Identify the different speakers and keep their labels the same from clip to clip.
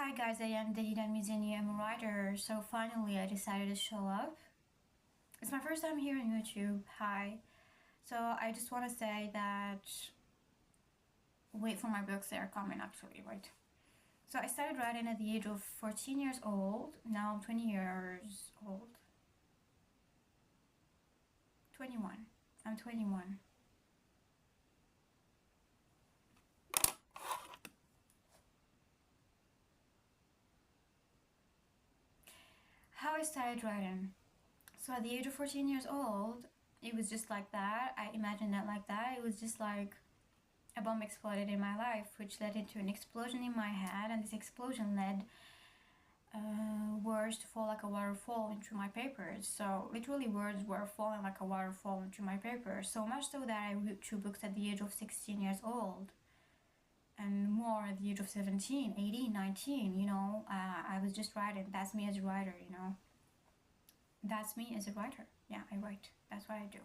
Speaker 1: Hi guys, I am Dalila Meziani. I'm a writer, so finally I decided to show up. It's my first time here on YouTube. Hi. So I just want to say that wait for my books, they are coming actually, right? So I started writing at the age of 14 years old. Now I'm 20 years old. 21. I'm 21. How I started writing. So at the age of 14 years old, it was just like that. I imagined it like that. It was just like a bomb exploded in my life, which led into an explosion in my head, and this explosion led words to fall like a waterfall into my papers. So literally words were falling like a waterfall into my papers, so much so that I wrote 2 books at the age of 16 years old and more at the age of 17, 18, 19, you know. I was just writing. That's me as a writer, you know. That's me as a writer. Yeah, I write. That's what I do.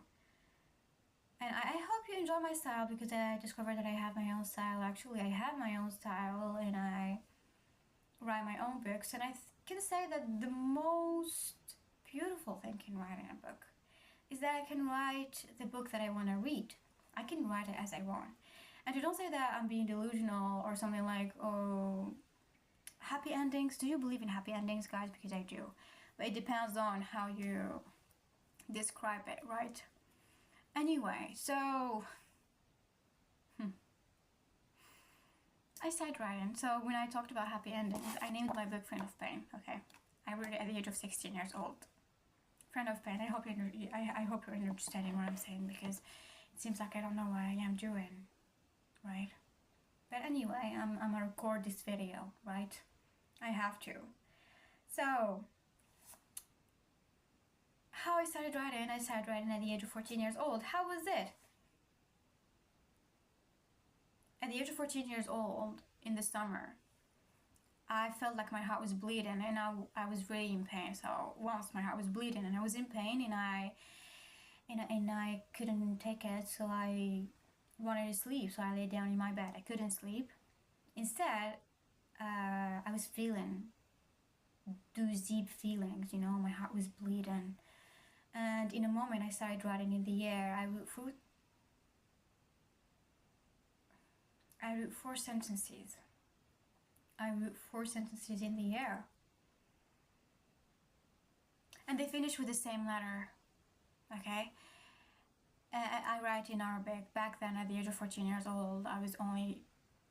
Speaker 1: And I hope you enjoy my style, because I discovered that I have my own style. Actually, I have my own style and I write my own books. And I can say that the most beautiful thing in writing a book is that I can write the book that I want to read. I can write it as I want. And don't say that I'm being delusional or something like, oh, happy endings. Do you believe in happy endings, guys? Because I do. But it depends on how you describe it, right? Anyway, so I started writing. So when I talked about happy endings, I named my book Friend of Pain. Okay, I wrote it at the age of 16 years old. Friend of Pain. I hope you're understanding what I'm saying, because it seems like I don't know what I am doing, right? But anyway, I'm gonna record this video, right? I have to. So how I started writing at the age of 14 years old. How was it? At the age of 14 years old, in the summer, I felt like my heart was bleeding, and I was really in pain. So once my heart was bleeding and I was in pain, and I couldn't take it, so I wanted to sleep. So I lay down in my bed. I couldn't sleep. Instead, I was feeling those deep feelings, you know. My heart was bleeding. And in a moment, I started writing in the air. I wrote 4 sentences. I wrote 4 sentences in the air. And they finished with the same letter, okay? I write in Arabic. Back then, at the age of 14 years old, I was only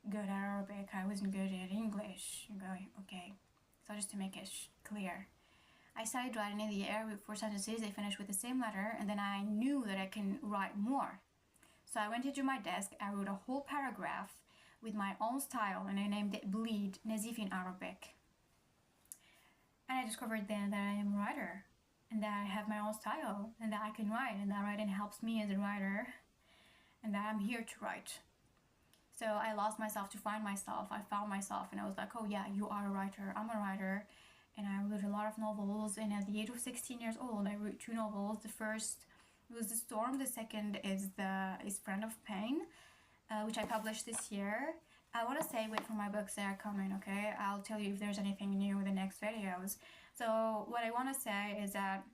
Speaker 1: good at Arabic. I wasn't good at English, okay? So just to make it clear. I started writing in the air with 4 sentences. They finished with the same letter, and then I knew that I can write more. So I went into my desk. I wrote a whole paragraph with my own style, and I named it Bleed Nazif in Arabic. And I discovered then that I am a writer, and that I have my own style, and that I can write, and that writing helps me as a writer, and that I'm here to write. So I lost myself to find myself. I found myself, and I was like, oh yeah, you are a writer. I'm a writer. And I wrote a lot of novels, and at the age of 16 years old, I wrote 2 novels. The first was The Storm. The second is Friend of Pain, which I published this year. I want to say wait for my books, they are coming, okay? I'll tell you if there's anything new in the next videos. So what I want to say is that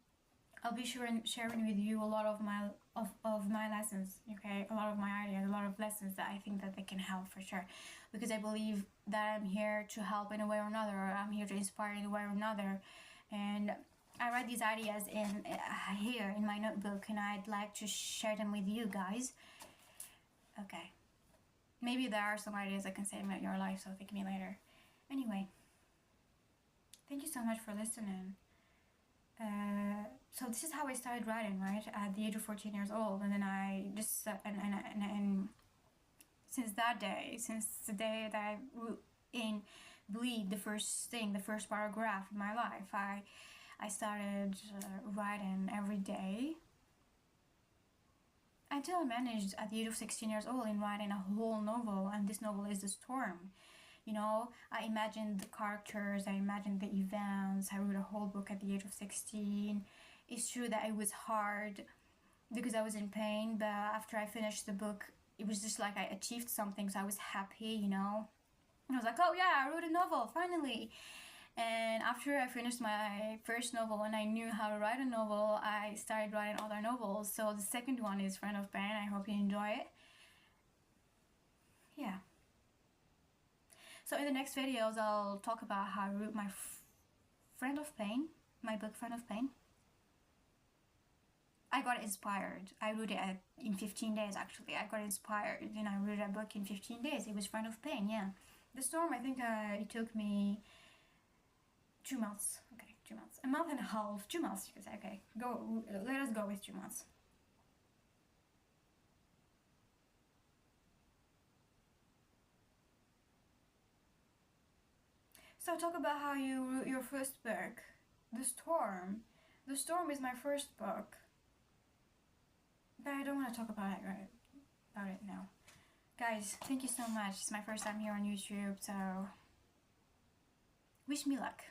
Speaker 1: I'll be sharing with you a lot of my lessons, okay? A lot of my ideas, a lot of lessons that I think that they can help for sure. Because I believe that I'm here to help in a way or another, or I'm here to inspire in a way or another. And I write these ideas in here in my notebook, and I'd like to share them with you guys. Okay. Maybe there are some ideas I can save about your life, so thank me later. Anyway, thank you so much for listening. So this is how I started writing, right? At the age of 14 years old, and then I just and since that day, since the day that I wrote in Bleed, the first paragraph in my life, I started writing every day until I managed at the age of 16 years old in writing a whole novel, and this novel is The Storm. You know, I imagined the characters, I imagined the events. I wrote a whole book at the age of 16. It's true that it was hard because I was in pain, but after I finished the book, it was just like I achieved something, so I was happy, you know. And I was like, oh yeah, I wrote a novel, finally. And after I finished my first novel and I knew how to write a novel, I started writing other novels. So the second one is Friend of Pain. I hope you enjoy it. Yeah. So in the next videos, I'll talk about how I wrote my Friend of Pain, my book Friend of Pain. I got inspired. I wrote it in 15 days actually. I got inspired and I wrote a book in 15 days. It was Friend of Pain, yeah. The Storm, I think it took me 2 months. Okay, 2 months. A month and a half. 2 months, you could say. Okay, let us go with 2 months. So talk about how you wrote your first book. The Storm. The Storm is my first book. But I don't want to talk about it now. Guys, thank you so much. It's my first time here on YouTube, so wish me luck.